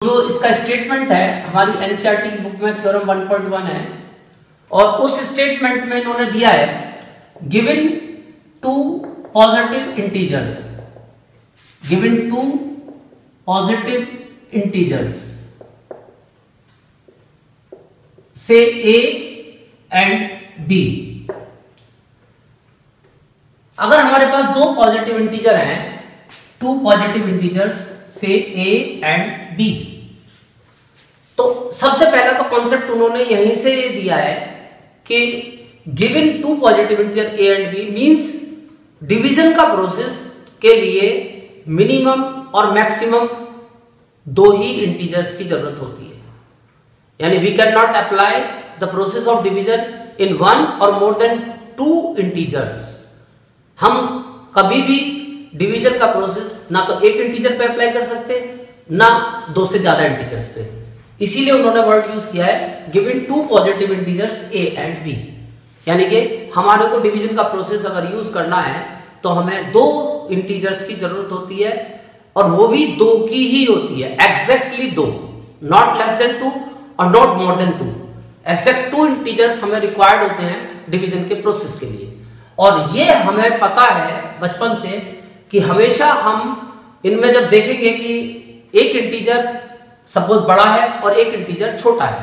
जो इसका स्टेटमेंट है हमारी एनसीईआरटी की बुक में थ्योरम 1.1 है और उस स्टेटमेंट में इन्होंने दिया है गिवन टू पॉजिटिव इंटीजर्स से A एंड B। अगर हमारे पास दो पॉजिटिव इंटीजर हैं, टू पॉजिटिव इंटीजर्स से A एंड B, तो सबसे पहला तो कॉन्सेप्ट उन्होंने यहीं से दिया है कि given two positive integer A and B means division का प्रोसेस के लिए मिनिमम और मैक्सिमम दो ही इंटीजर्स की जरूरत होती है। यानी we can not apply the process of division in one और मोर देन टू इंटीजर्स। हम कभी भी डिवीजन का प्रोसेस ना तो एक इंटीजर पे अप्लाई कर सकते ना दो से ज्यादा इंटीजर्स पे। इसीलिए उन्होंने वर्ड यूज किया है given two positive integers A and B। यानी कि हमारे को डिवीजन का प्रोसेस अगर यूज करना है तो हमें दो इंटीजर्स की जरूरत होती है और वो भी दो की ही होती है, एग्जैक्टली दो, नॉट लेस देन टू और not more than two. Exact two integers हमें रिक्वायर्ड होते हैं डिवीजन के प्रोसेस के लिए। और ये हमें पता है बचपन से कि हमेशा हम इनमें जब देखेंगे कि एक इंटीजर सपोज बड़ा है और एक इंटीजर छोटा है,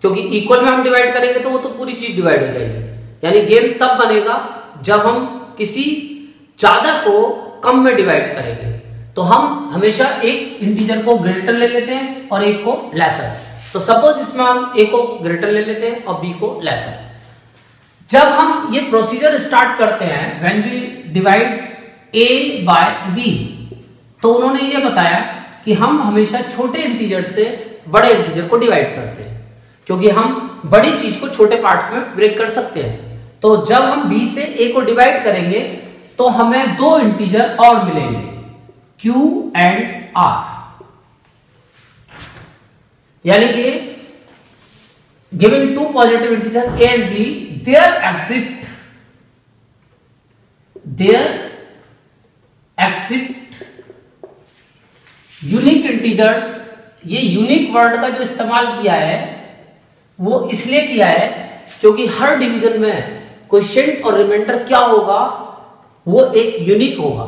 क्योंकि इक्वल में हम डिवाइड करेंगे तो वो तो पूरी चीज डिवाइड हो जाएगी। यानी गेम तब बनेगा जब हम किसी ज्यादा को कम में डिवाइड करेंगे। तो हम हमेशा एक इंटीजर को ग्रेटर ले लेते हैं और एक को लेसर। तो सपोज इसमें हम A को ग्रेटर ले लेते हैं और B को लेसर। जब हम ये प्रोसीजर स्टार्ट करते हैं when we divide A by B, तो उन्होंने ये बताया कि हम हमेशा छोटे इंटीजर से बड़े इंटीजर को डिवाइड करते हैं, क्योंकि हम बड़ी चीज को छोटे पार्ट्स में ब्रेक कर सकते हैं। तो जब हम B से A को डिवाइड करेंगे तो हमें दो इंटीजर और मिलेंगे, Q एंड R। यानी कि given two positive integer A and B, there exist unique integers. ये यूनिक वर्ड का जो इस्तेमाल किया है वो इसलिए किया है क्योंकि हर डिवीजन में क्वोशिएंट और रिमाइंडर क्या होगा वो एक यूनिक होगा,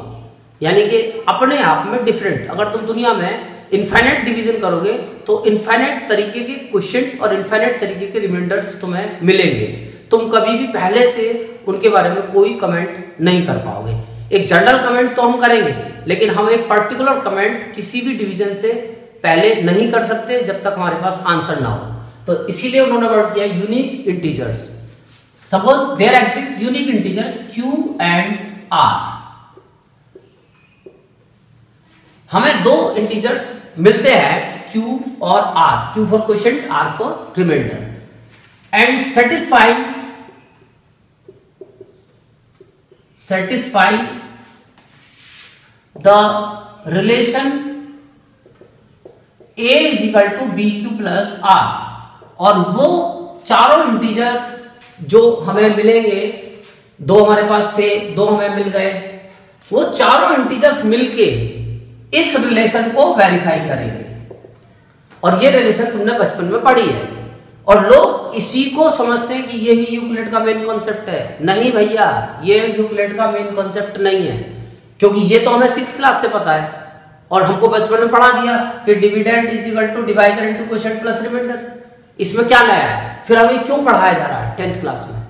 यानी कि अपने आप में डिफरेंट। अगर तुम दुनिया में इनफाइनाइट डिवीजन करोगे तो इनफाइनाइट तरीके के क्वोशिएंट और इनफाइनाइट तरीके के रिमाइंडर्स तुम्हें मिलेंगे। तुम कभी भी पहले से उनके बारे में कोई कमेंट नहीं कर पाओगे। एक जनरल कमेंट तो हम करेंगे, लेकिन हम एक पर्टिकुलर कमेंट किसी भी डिवीजन से पहले नहीं कर सकते जब तक हमारे पास आंसर ना हो। तो इसीलिए उन्होंने वर्ड किया unique integers. Suppose there exist unique integer Q and R। हमें दो इंटीजर्स मिलते हैं Q और R, Q for quotient, R for remainder, and satisfy the relation A is equal to BQ plus R। और वो चारों integer जो हमें मिलेंगे, दो हमारे पास थे, दो हमें मिल गए, वो चारों इंटीजर्स मिलके इस रिलेशन को वेरीफाई करेंगे। और ये रिलेशन तुमने बचपन में पढ़ी है और लोग इसी को समझते हैं कि यही यूक्लिड का मेन कॉन्सेप्ट है। नहीं भैया, ये यूक्लिड का मेन कॉन्सेप्ट नहीं है, क्योंकि ये तो हमें 6th क्लास से पता है और हमको बचपन में पढ़ा दिया कि dividend is equal to divisor into quotient plus remainder. इसमें क्या नया है? फिर हमें क्यों पढ़ाया जा रहा है 10th क्लास में?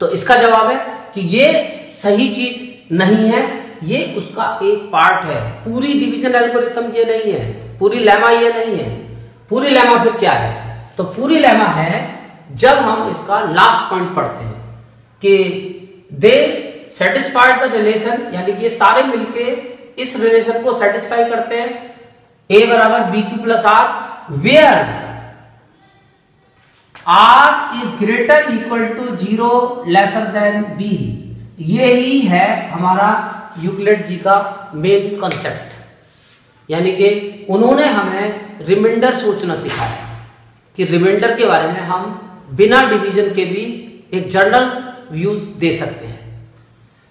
तो इसका जवाब है कि ये सही चीज नहीं है, ये उसका एक पार्ट है। पूरी डिवीजन एल्गोरिथम ये नहीं है, पूरी लेमा ये नहीं है। पूरी लेमा फिर क्या है? तो पूरी लेमा है जब हम इसका लास्ट पॉइंट पढ़ते हैं कि दे सेटिस्फाइड द रिलेशन, यानी कि ये सारे मिलके इस रिलेशन को सेटिस्फाई करते हैं A बराबर BQ plus R, where R is greater equal to 0 lesser than B। यही है हमारा यूक्लिड जी का मेन कॉन्सेप्ट। यानी कि उन्होंने हमें रिमाइंडर सोचना सिखाया कि रिमाइंडर के बारे में हम बिना डिवीजन के भी एक जनरल व्यूज दे सकते हैं।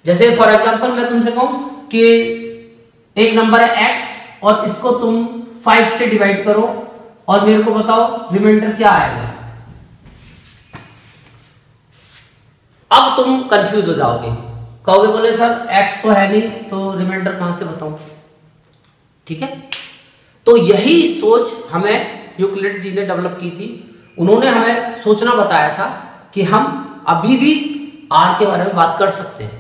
जैसे फॉर एग्जांपल मैं तुमसे कहूं कि एक नंबर है x और इसको तुम 5 से डिवाइड करो और मेरे को बताओ रिमाइंडर क्या आएगा। अब तुम कंफ्यूज हो जाओगे, कहोगे बोले सर x तो है नहीं तो रिमाइंडर कहां से बताऊं। ठीक है, तो यही सोच हमें यूक्लिड जी ने डेवलप की थी। उन्होंने हमें सोचना बताया था कि हम अभी भी r के बारे में बात कर सकते हैं,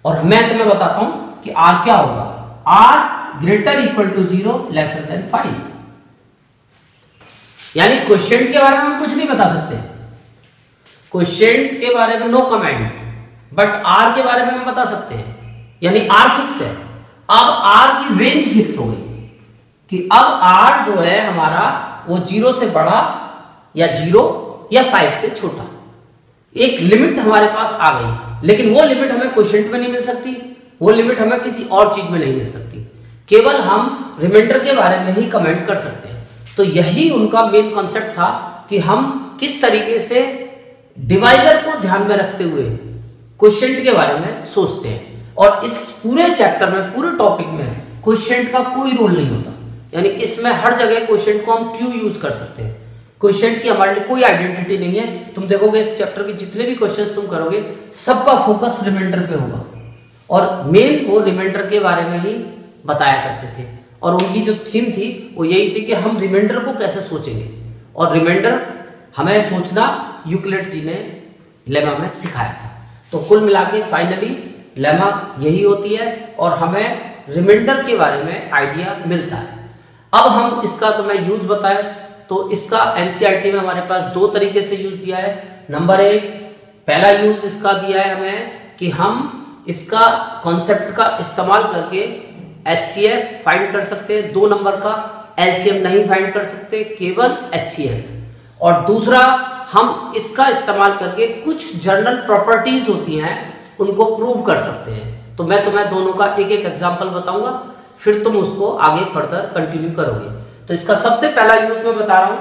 और मैं तुम्हें बताता हूं कि r क्या होगा। r greater equal to 0 lesser than 5, यानी क्वोशिएंट के बारे में हम कुछ नहीं बता सकते, क्वोशिएंट के बारे में नो कमेंट, बट r के बारे में हम बता सकते हैं, यानी r फिक्स है। अब r की रेंज फिक्स हो गई कि अब r जो है हमारा वो 0 से बड़ा या 0 या 5 से छोटा, एक लिमिट हमारे पास आ गई। लेकिन वो लिमिट हमें क्वोशिएंट में नहीं मिल सकती, वो लिमिट हमें किसी और चीज में नहीं मिल सकती, केवल हम रिमाइंडर के बारे में ही कमेंट कर सकते हैं। तो यही उनका मेन कॉन्सेप्ट था कि हम किस तरीके से डिवाइजर को ध्यान में रखते हुए क्वोशिएंट के बारे में सोचते हैं। और इस पूरे चैप्टर में, पूरे टॉपिक में क्वोशिएंट का कोई रोल नहीं होता, यानी इसमें हर जगह क्वोशिएंट को हम क्यों यूज कर सकते हैं। क्वोशिएंट की हमारे लिए कोई आइडेंटिटी नहीं है। तुम देखोगे इस चैप्टर के जितने भी क्वेश्चंस तुम करोगे सबका फोकस रिमाइंडर पे होगा, और मेन वो रिमाइंडर के बारे में ही बताया करते थे। और उनकी जो थीम थी वो यही थी कि हम रिमाइंडर को कैसे सोचेंगे, और रिमाइंडर हमें सोचना यूक्लिड जी ने लेमा में सिखाया था। तो कुल मिला के फाइनली लेमा यही होती है, और हमें रिमाइंडर के बारे में आइडिया मिलता है। अब हम इसका तो मैं यूज बताया, तो इसका एनसीईआरटी में हमारे पास 2 तरीके से यूज दिया है। नंबर 1, पहला यूज इसका दिया है हमें कि हम इसका कॉन्सेप्ट का इस्तेमाल करके एचसीएफ फाइंड कर सकते हैं। 2 नंबर का एलसीएम नहीं फाइंड कर सकते, केवल एचसीएफ। और दूसरा, हम इसका इस्तेमाल करके कुछ जनरल प्रॉपर्टीज होती हैं उनको प्रूव कर सकते हैं। तो मैं तुम्हें दोनों का एक एक एग्जांपल बताऊंगा, फिर तुम उसको आगे फर्दर कंटिन्यू करोगे। तो इसका सबसे पहला यूज मैं बता रहा हूं,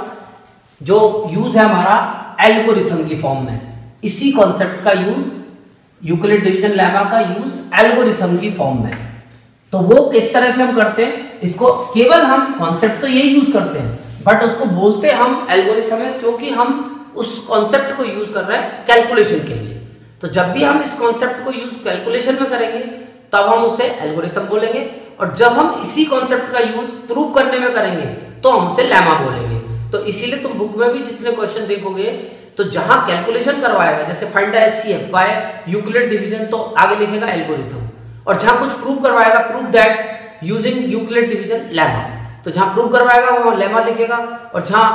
जो यूज है हमारा एल्गोरिथम की फॉर्म में। इसी कॉन्सेप्ट का यूज, यूक्लिड डिवीजन लेमा का यूज एल्गोरिथम की फॉर्म में। तो वो किस तरह से हम करते हैं, इसको केवल हम कॉन्सेप्ट तो यही यूज करते हैं, बट उसको बोलते हम एल्गोरिथम है, क्योंकि हम उस कॉन्सेप्ट को यूज कर रहे हैं कैलकुलेशन के लिए। तो जब भी हम इस कॉन्सेप्ट को यूज कैलकुलेशन में करेंगे तब हम उसे एल्गोरिथम बोलेंगे, और जब हम इसी कॉन्सेप्ट का यूज प्रूव करने में करेंगे तो हम उसे लेमा बोलेंगे। तो इसीलिए तुम बुक में भी जितने क्वेश्चन देखोगे तो जहां कैलकुलेशन करवाएगा, जैसे find the HCF by Euclid division, तो आगे लिखेगा एल्गोरिथम। और जहां कुछ प्रूव करवाएगा, prove that using Euclid division lemma, तो जहां प्रूव करवाएगा वहां लेमा लिखेगा, और जहां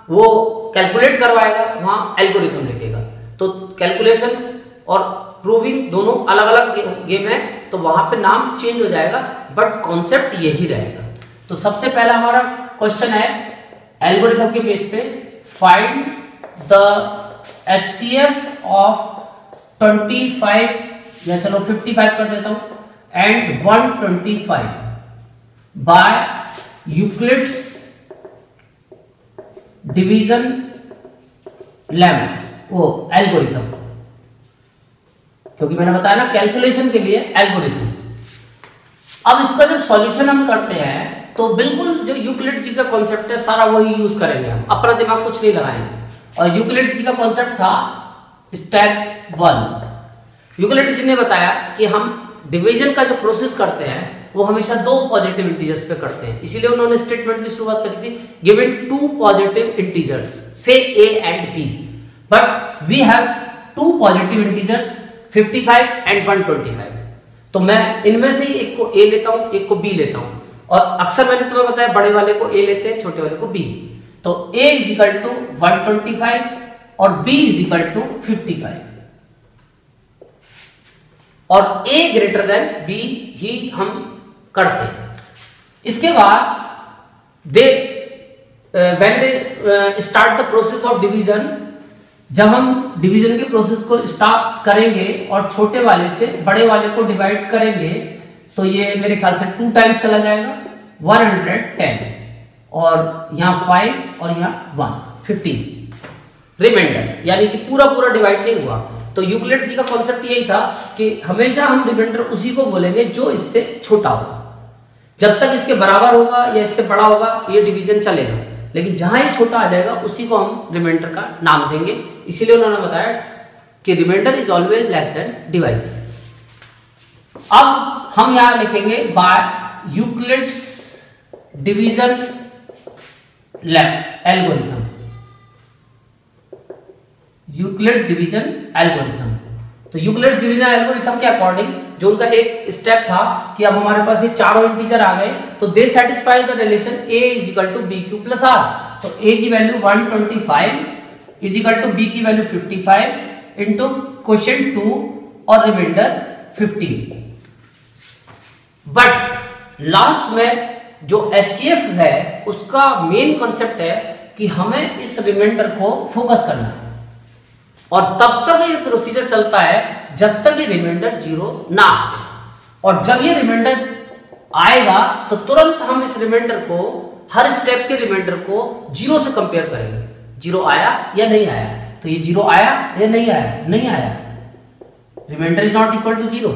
वो कैलकुलेट करवाएगा वहां एल्गोरिथम लिखेगा। तो कैलकुलेशन और प्रूविंग दोनों अलग अलग गेम है, तो वहां पे नाम चेंज हो जाएगा, बट कॉन्सेप्ट यही रहेगा। तो सबसे पहला हमारा क्वेश्चन है एल्गोरिथम के बेस पे, फाइंड द एचसीएफ ऑफ 25 या चलो 55 कर देता हूं and 125 by Euclid's division lemma, वो एल्गोरिथम, क्योंकि मैंने बताया ना कैलकुलेशन के लिए एल्गोरिथम। अब इसका जब सॉल्यूशन हम करते हैं तो बिल्कुल जो यूक्लिड जी का कॉन्सेप्ट है सारा वही यूज करेंगे, हम अपना दिमाग कुछ नहीं लगाएंगे। और यूक्लिड जी का कॉन्सेप्ट था स्टेप 1। यूक्लिड जी ने बताया कि हम डिवीजन का जो प्रोसेस करते हैं वो हमेशा 2 पॉजिटिव इंटीजर्स पे करते हैं, इसीलिए उन्होंने स्टेटमेंट की शुरुआत करी थी, गिवन 2 पॉजिटिव इंटीजर्स से a and b, but we have 2 positive integers 55 and 125। तो मैं इनमें से ही एक को a लेता हूं, एक को b लेता हूं, और अक्सर मैंने तुम्हें बताया बड़े वाले को a लेते हैं, छोटे वाले को b। तो a इज इक्वल टू 125 और b इज इक्वल टू 55, और a ग्रेटर देन b ही हम करते हैं। इसके बाद they when they start the process of division, जब हम डिवीजन के प्रोसेस को स्टार्ट करेंगे और छोटे वाले से बड़े वाले को डिवाइड करेंगे, तो ये मेरे ख्याल से 2 टाइम्स चला जाएगा, 110, और यहाँ 5 और यहाँ 1, 15 रिमाइंडर, यानी कि पूरा पूरा डिवाइड नहीं हुआ। तो यूक्लिड जी का कॉन्सेप्ट यही था कि हमेशा हम रिमाइंडर उसी को बोलेंगे जो इससे छोटा होगा। जब तक इसके बराबर होगा या इससे बड़ा होगा ये डिवीजन चलेगा, लेकिन जहां ये छोटा आ जाएगा उसी को हम रिमाइंडर का नाम देंगे। इसीलिए उन्होंने बताया कि remainder is always less than divisor. अब हम यहां लिखेंगे by Euclid's division algorithm, Euclid division algorithm. तो यूक्लिड्स डिवीजन एल्गोरिथम के अकॉर्डिंग जो उनका एक स्टेप था कि अब हमारे पास ये चारों इंटीजर आ गए, तो they satisfy the relation a is equal to B Q plus R. तो a की वैल्यू 125 इज इक्वल टू b की वैल्यू 55 इंटू क्वोशिएंट 2 और रिमाइंडर 15। बट लास्ट में जो एचसीएफ है उसका मेन कॉन्सेप्ट है कि हमें इस रिमाइंडर को फोकस करना है, और तब तक ये प्रोसीजर चलता है जब तक ये रिमाइंडर 0 ना आ जाए। और जब ये रिमाइंडर आएगा तो तुरंत हम इस रिमाइंडर को, हर स्टेप के रिमाइंडर को 0 से कंपेयर करेंगे। 0 आया या नहीं आया, तो ये 0 आया या नहीं आया, नहीं आया, remainder is not equal to 0।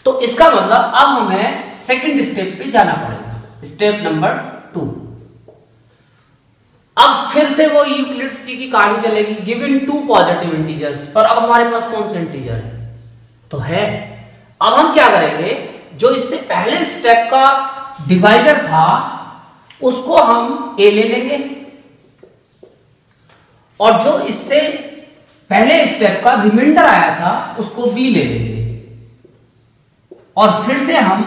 तो इसका मतलब अब हमें सेकंड स्टेप पे जाना पड़ेगा, स्टेप नंबर 2। अब फिर से वो यूक्लिड्स की कहानी चलेगी, गिवन 2 पॉजिटिव इंटीजर्स। पर अब हमारे पास कौन सा इंटीजर है, तो है। अब हम क्या करेंगे, जो इससे पहले स्टेप का डिवाइजर था उसको हम a ले लेंगे, और जो इससे पहले स्टेप का रिमाइंडर आया था उसको b ले लेंगे, और फिर से हम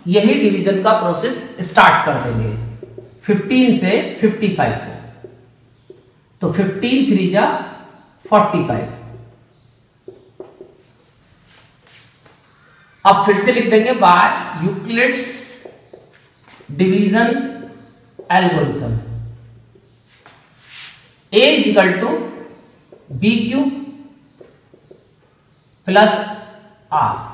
यही डिवीजन का प्रोसेस स्टार्ट कर देंगे 15 से 55 को। तो 15 3 जा 45। अब फिर से लिख देंगे by Euclid's division algorithm, a is equal to B Q plus R.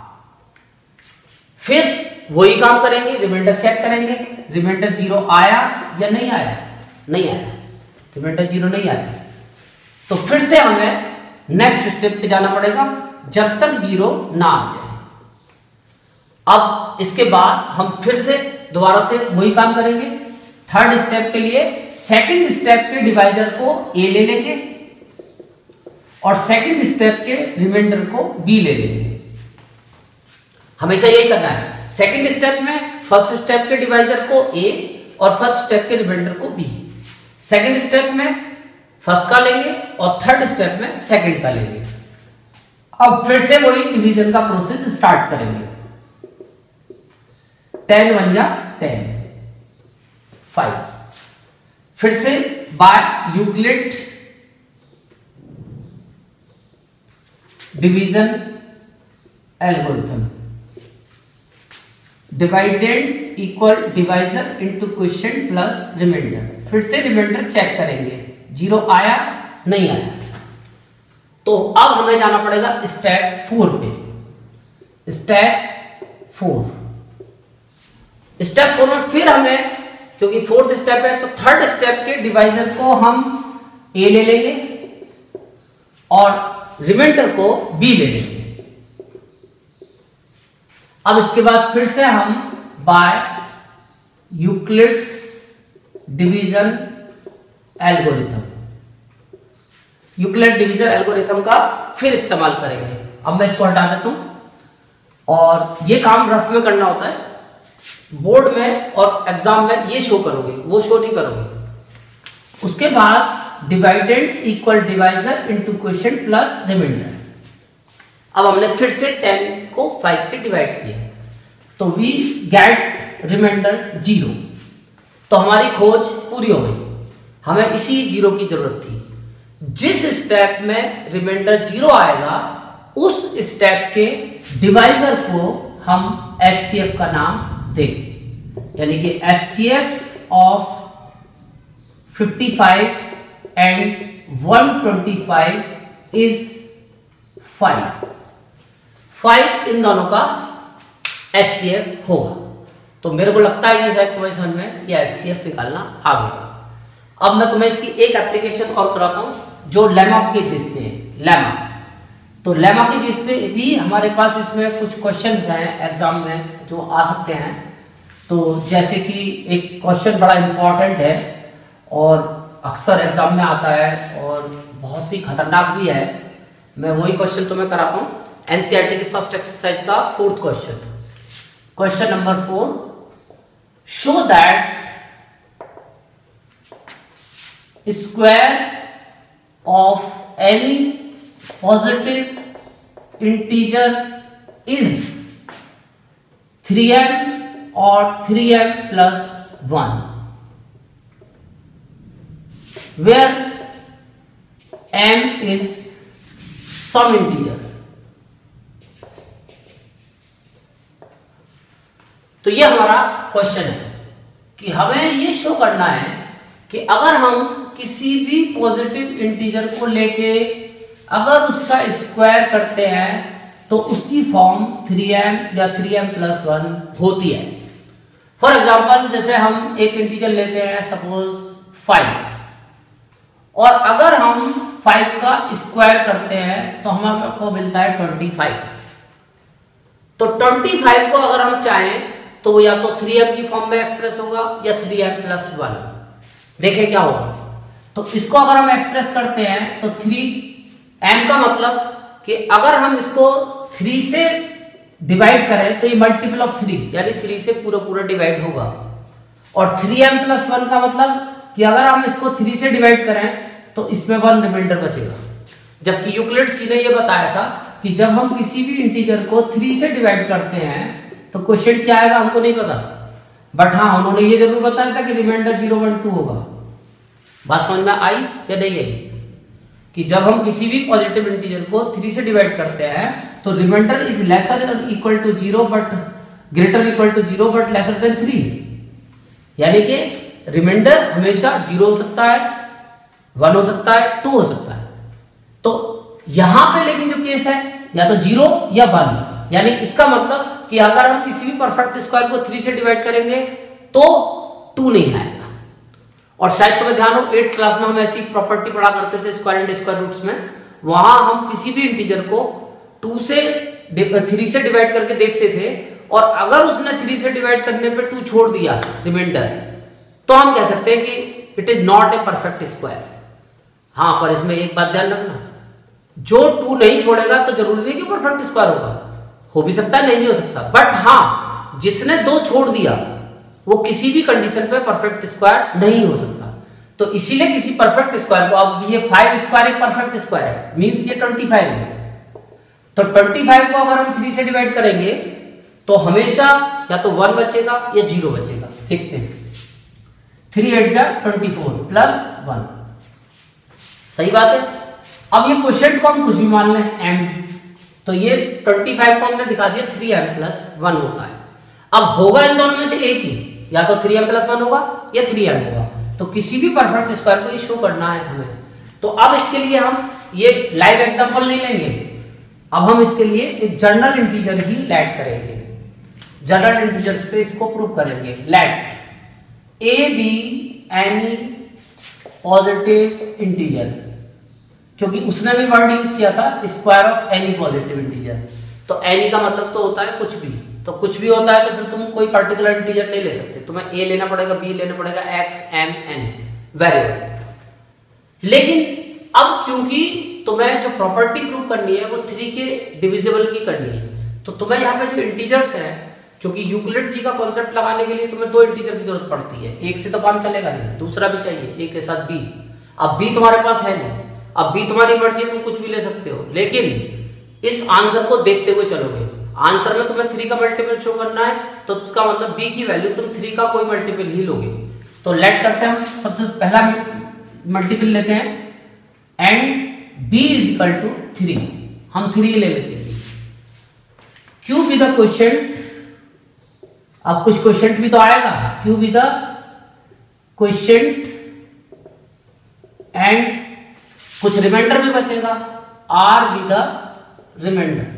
फिर वही काम करेंगे, रिमाइंडर चेक करेंगे, रिमाइंडर 0 आया या नहीं आया, नहीं आया, रिमाइंडर 0 नहीं आया, तो फिर से हमें नेक्स्ट स्टेप पे जाना पड़ेगा जब तक 0 ना आ जाए। अब इसके बाद हम फिर से दोबारा से वही काम करेंगे। थर्ड स्टेप के लिए सेकंड स्टेप के डिवाइजर को a ले लेंगे, और सेकंड स्टेप के रिमाइंडर को b ले लेंगे। हमेशा यही करना है, सेकंड स्टेप में फर्स्ट स्टेप के डिवाइजर को a और फर्स्ट स्टेप के रिमाइंडर को b। सेकंड स्टेप में फर्स्ट का लेंगे और थर्ड स्टेप में सेकंड का लेंगे। अब फिर से वही डिवीजन का प्रोसेस स्टार्ट करेंगे। 10 1 जा 10 5। फिर से by Euclid division algorithm, divided equal divisor into quotient plus remainder. फिर से रिमाइंडर चेक करेंगे, 0 आया नहीं आया, तो अब हमें जाना पड़ेगा स्टेप 4 पे। स्टेप 4 में फिर हमें, क्योंकि फोर्थ स्टेप है तो थर्ड स्टेप के डिवाइजर को हम a ले लेंगे और रिमाइंडर को b ले लेंगे। अब इसके बाद फिर से हम by Euclid's division algorithm, Euclid division algorithm का फिर इस्तेमाल करेंगे। अब मैं इसको हटा देता हूं, और ये काम रफ में करना होता है, बोर्ड में और एग्जाम में ये शो करोगे, वो शो नहीं करोगे। उसके बाद divided equal divisor into quotient plus remainder. अब हमने फिर से 10 को 5 से डिवाइड किया, तो वी गेट रिमाइंडर 0। तो हमारी खोज पूरी हो गई, हमें इसी 0 की जरूरत थी। जिस स्टेप में रिमाइंडर 0 आएगा उस स्टेप के डिवाइजर को हम एचसीएफ का नाम दें, यानी कि एचसीएफ ऑफ 55 एंड 125 इज 5 इन दोनों का एचसीएफ होगा। तो मेरे को लगता है कि शायद तुम्हें समझ में ये एचसीएफ निकालना आ गया। अब मैं तुम्हें इसकी एक एप्लीकेशन और कराता हूं जो लेमा के बेस पे है। लेमा, तो लेमा के बेस पे भी हमारे पास इसमें कुछ क्वेश्चन हैं एग्जाम में जो आ सकते हैं। तो जैसे कि एक क्वेश्चन बड़ा इंपॉर्टेंट है और अक्सर एग्जाम में आता है और बहुत ही खतरनाक भी है, मैं वही क्वेश्चन तुम्हें कराता हूं। एनसीईआरटी की फर्स्ट एक्सरसाइज का 4th question, question number 4, show that square of any positive integer is 3m or 3m plus 1 where m is some integer। तो ये हमारा क्वेश्चन है कि हमें ये शो करना है कि अगर हम किसी भी पॉजिटिव इंटीजर को लेके अगर उसका स्क्वायर करते हैं तो उसकी फॉर्म 3m या 3m plus 1 होती है। फॉर एग्जाम्पल जैसे हम एक इंटीजर लेते हैं सपोज 5 और अगर हम 5 का स्क्वायर करते हैं तो हमको मिलता है 25। तो 25 को अगर हम चाहें तो वो या तो 3m की फॉर्म में एक्सप्रेस होगा या 3m plus 1। देखें क्या होगा। तो इसको अगर हम एक्सप्रेस करते हैं तो 3m का मतलब कि अगर हम इसको 3 से डिवाइड करें तो ये मल्टीपल ऑफ 3 यानी 3 से पूरा डिवाइड होगा। और 3m plus 1 का मतलब कि अगर हम इसको 3 से डिवाइड करें तो इसमें 1 रिमाइंडर बचेगा। जबकि यूक्लिड जी ने ये बताया था कि जब हम किसी भी इंटीजर को 3 से डिवाइड करते हैं तो क्वेश्चन क्या आएगा हमको नहीं पता, बट हाँ उन्होंने ये जरूर बताया था कि रिमाइंडर 0 1 2 होगा। बात समझ में आई या नहीं आई कि जब हम किसी भी पॉजिटिव इंटीजर को 3 से डिवाइड करते हैं तो रिमाइंडर इज लेसर और equal to 0 but greater equal to 0 but lesser than 3, यानी कि रिमाइंडर हमेशा 0 हो सकता है, 1 हो सकता है, 2 हो सकता है। तो यहां पे लेकिन जो केस है या तो 0 या 1, यानी इसका मतलब कि अगर हम किसी भी परफेक्ट स्क्वायर को 3 से डिवाइड करेंगे तो 2 नहीं आएगा। और शायद तुम्हें ध्यान हो 8th क्लास में हम ऐसी प्रॉपर्टी पढ़ा करते थे स्क्वायर एंड स्क्वायर रूट्स में, वहां हम किसी भी इंटीजर को 3 से डिवाइड करके देखते थे और अगर उसने 3 से डिवाइड करने पे 2 छोड़ दिया रिमाइंडर तो हम कह सकते हैं कि it is not a perfect square. हाँ पर इसमें एक बात ध्यान रखना, जो 2 नहीं छोड़ेगा तो जरूरी नहीं कि परफेक्ट स्क्वायर होगा, हो भी सकता है नहीं भी हो सकता, बट हाँ जिसने 2 छोड़ दिया वो किसी भी कंडीशन पे परफेक्ट स्क्वायर नहीं हो सकता। तो इसीलिए किसी परफेक्ट स्क्वायर को, अब ये 5 स्क्वायर एक परफेक्ट स्क्वायर है मींस ये 25 है, तो 25 को अगर हम 3 से डिवाइड करेंगे तो हमेशा या तो 1 बचेगा या 0 बचेगा। देखते हैं 3 8 जा 24 प्लस 1, सही बात है। अब ये क्वेश्चन को हम कुछ भी मान लें m, तो ये 25 को हमने दिखा दिया 3m plus 1 होता है। अब होगा इन दोनों में से एक ही, या तो 3m plus 1 होगा या 3m होगा। तो किसी भी परफेक्ट स्क्वायर को ये शो करना है हमें। तो अब इसके लिए हम ये लाइव एग्जांपल नहीं लेंगे, अब हम इसके लिए एक जनरल इंटीजर ही लेट करेंगे, जनरल इंटीजर्स पे इसको प्रूव करेंगे। Let a be any positive integer, क्योंकि उसने भी वर्ड यूज किया था square of any positive integer. तो एनी का मतलब तो होता है कुछ भी, तो कुछ भी होता है तो फिर तुम कोई पर्टिकुलर इंटीजर नहीं ले सकते, तुम्हें a लेना पड़ेगा, b लेना पड़ेगा, x m n वेरिएबल। लेकिन अब क्योंकि तुम्हें जो प्रॉपर्टी प्रूव करनी है वो 3 के डिविजिबल की करनी है, तो तुम्हें यहाँ पे जो इंटीजर्स है, क्योंकि यूक्लिड जी का कॉन्सेप्ट लगाने के लिए तुम्हें 2 इंटीजर की जरूरत पड़ती है, एक से तो काम चलेगा नहीं, दूसरा भी चाहिए, एक के साथ b। अब b तुम्हारे पास है नहीं, अब b तुम्हारी मर्जी है, तुम कुछ भी ले सकते हो, लेकिन इस आंसर को देखते हुए चलोगे। आंसर में तुम्हें 3 का मल्टीपल शो करना है तो उसका मतलब b की वैल्यू तुम 3 का कोई मल्टीपल ही लोगे। तो लेट करते हैं हम, सबसे पहला मल्टीपल लेते हैं and b is equal to 3, हम 3 ले लेते हैं। क्यों बी द क्वेश्चन, अब कुछ क्वेश्चन भी तो आएगा, क्यों बी द क्वेश्चन एंड कुछ रिमाइंडर भी बचेगा, आर बी द रिमाइंडर।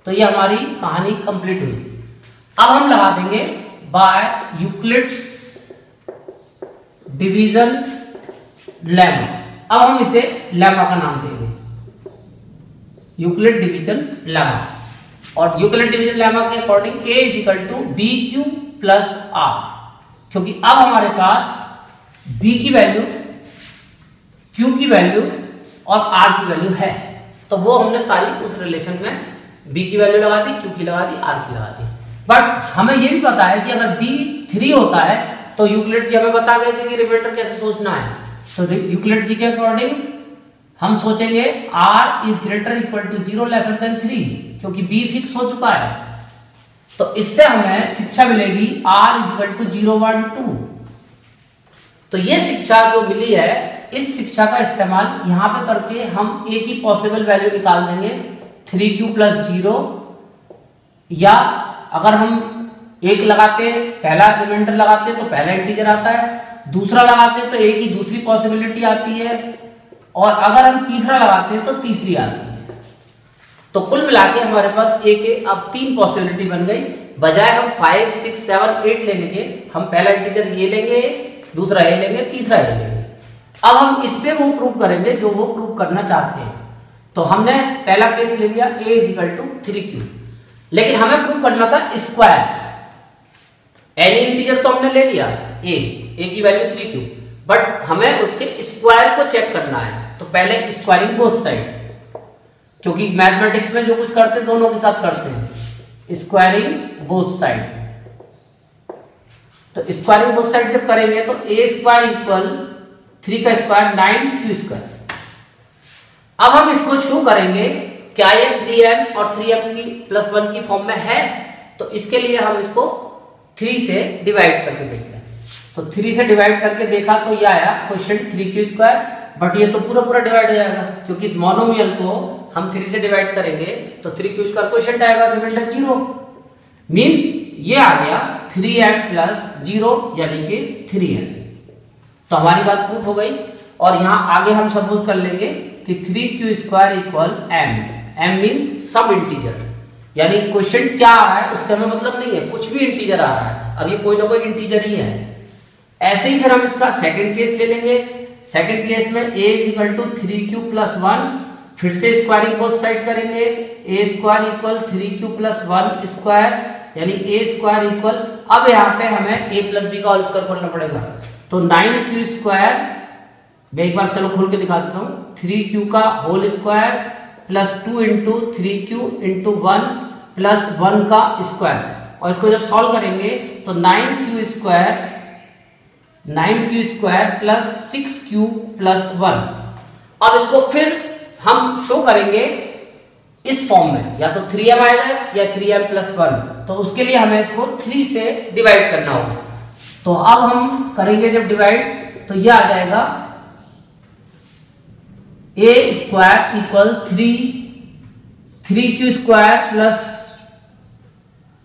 तो ये हमारी कहानी कंप्लीट हुई। अब हम लगा देंगे बाय यूक्लिड्स डिवीजन लेमा। अब हम इसे लेमा का नाम देंगे, यूक्लिड डिवीजन लेमा। और यूक्लिड डिवीजन लेमा के according a is equal to B Q plus R, क्योंकि अब हमारे पास b की वैल्यू, q की वैल्यू और r की वैल्यू है, तो वो हमने सारी उस रिलेशन में b की वैल्यू लगा दी, q की लगा दी, r की लगा दी। बट हमें ये भी पता है कि अगर b 3 होता है तो यूक्लिड जी हमें बता गए थे कि रिमाइंडर कैसे सोचना है। तो यूक्लिड जी के अकॉर्डिंग हम सोचेंगे r is greater equal to 0 lesser than 3, क्योंकि b फिक्स हो चुका है। तो इससे हमें शिक्षा मिलेगी r इक्वल टू 0 1 2। तो ये शिक्षा जो मिली है, इस शिक्षा का इस्तेमाल यहाँ पे करके हम a की पॉसिबल वैल्यू निकाल देंगे 3q प्लस 0, या अगर हम एक लगाते हैं, पहला रिमाइंडर लगाते हैं तो पहला इंटीजर आता है, दूसरा लगाते हैं तो a की दूसरी पॉसिबिलिटी आती है, और अगर हम तीसरा लगाते हैं तो तीसरी आती है। तो कुल मिला के हमारे पास a के अब 3 पॉसिबिलिटी बन गई। बजाय हम 5 6 7 8 लेने के, हम पहला इंटीजर ये लेंगे, दूसरा ये लेंगे, तीसरा ये लेंगे। अब हम इस पे वो प्रूव करेंगे जो वो प्रूव करना चाहते हैं। तो हमने पहला केस ले लिया a is equal to 3q, लेकिन हमें प्रूव करना था स्क्वायर। एनी इंटीजर तो हमने ले लिया a की वैल्यू 3q, बट हमें उसके स्क्वायर को चेक करना है। तो पहले स्क्वायरिंग बोथ साइड, क्योंकि मैथमेटिक्स में जो कुछ करते हैं दोनों के साथ करते हैं, स्क्वायरिंग बोथ साइड। तो स्क्वायरिंग बोथ साइड जब करेंगे तो a स्क्वायर इक्वल 3 का स्क्वायर 9q स्क्वायर। अब हम इसको शो करेंगे क्या ये 3m और 3m की प्लस 1 की फॉर्म में है। तो इसके लिए हम इसको 3 से डिवाइड करके देखते हैं। तो 3 से डिवाइड करके देखा तो ये आया क्वेश्चन 3q स्क्वायर, बट ये तो पूरा पूरा डिवाइड हो जाएगा, क्योंकि इस मोनोमियल को हम 3 से डिवाइड करेंगे तो 3q स्क्वायर क्वेश्चन आएगा, रिमाइंडर 0 मींस ये आ गया 3m प्लस 0 यानी कि 3m। तो हमारी बात प्रूफ हो गई। और यहां आगे हम सपोज कर लेंगे कि 3q square equal m means some integer, यानी क्वेश्चन क्या आ रहा है उससे हमें मतलब नहीं है, कुछ भी इंटीजर आ रहा है, अब ये कोई ना कोई इंटीजर ही है। ऐसे ही फिर हम इसका सेकंड केस ले लेंगे। सेकंड केस में a is equal to 3q plus 1, फिर से स्क्वायरिंग बोथ साइड करेंगे, a square equal 3q plus 1 square, यानी a स्क्वायर इक्वल, अब यहाँ पे हमें a प्लस b का होल स्क्वायर करना पड़ेगा। तो 9q स्क्वायर, मैं एक बार चलो खोल के दिखा देता हूँ, 3q का whole square plus 2 into 3q into 1 plus 1 का स्क्वायर, और इसको जब सॉल्व करेंगे तो 9q square plus 6q plus 1। अब इसको फिर हम शो करेंगे इस फॉर्म में, या तो 3m आएगा या 3m प्लस 1, तो उसके लिए हमें इसको 3 से डिवाइड करना होगा। तो अब हम करेंगे जब डिवाइड तो यह आ जाएगा a square equal 3q square plus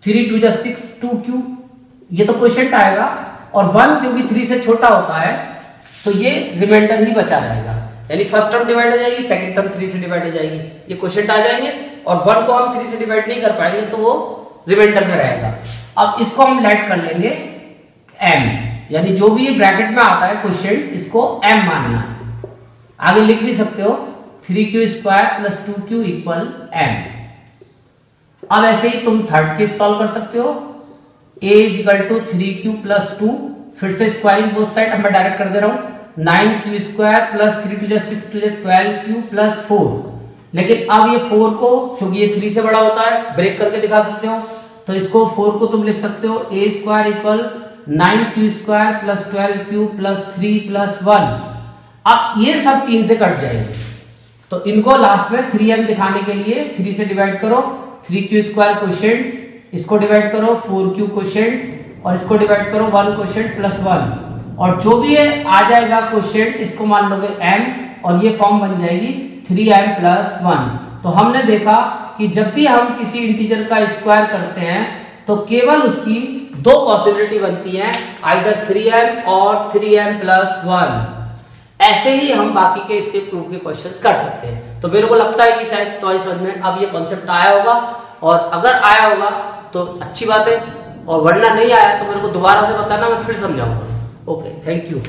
3 2 6 2q, ये तो क्वेश्चन आएगा, और 1 क्योंकि 3 से छोटा होता है तो ये रिमाइंडर ही बचा रहेगा, यानी फर्स्ट टर्म डिवाइड हो जाएगी, सेकंड टर्म 3 से डिवाइड हो जाएगी, ये क्वेश्चन आ जाएंगे, और 1 को हम 3 से डिवाइड नहीं कर पाएंगे तो वो रिमाइंडर में रहेगा। अब इसको हम लेट कर लेंगे m, यानी जो भी ये ब्रैकेट में आता है क्वेश्चन, इसको m मानना है। आगे लिख भी सकते हो 3q square plus 2q equal m। अब ऐसे ही तुम थर्ड केस सॉल्व कर सकते हो, a is equal to 3q plus 2, फिर से स्क्वायरिंग बोथ साइड मैं डायरेक्ट कर दे रहा हूं, 9q square plus 3 2 6 2 12q plus 4। लेकिन अब ये 4 को, क्योंकि ये 3 से बड़ा होता है, ब्रेक करके दिखा सकते हो, तो इसको 4 को तुम लिख सकते हो a square equal 9q square plus 12q plus 3 plus 1। अब ये सब 3 से कट जाएंगे, तो इनको लास्ट में 3m दिखाने के लिए 3 से डिवाइड करो, 3q स्क्वायर क्वोशिएंट, इसको डिवाइड करो 4q क्वोशिएंट, और इसको डिवाइड करो 1 क्वोशिएंट प्लस 1, और जो भी है आ जाएगा क्वोशिएंट, इसको मान लोगे m, और ये फॉर्म बन जाएगी 3m प्लस 1। तो हमने देखा कि जब भी हम किसी इंटीजर का स्क्वायर करते हैं तो केवल उसकी 2 पॉसिबिलिटी बनती है, आइदर 3m और 3m प्लस 1। ऐसे ही हम बाकी के इसके प्रूफ के क्वेश्चंस कर सकते हैं। तो मेरे को लगता है कि शायद तुम्हारी समझ में अब ये कॉन्सेप्ट आया होगा, और अगर आया होगा तो अच्छी बात है, और वरना नहीं आया तो मेरे को दोबारा से बताना, मैं फिर समझाऊंगा। Okay, thank you.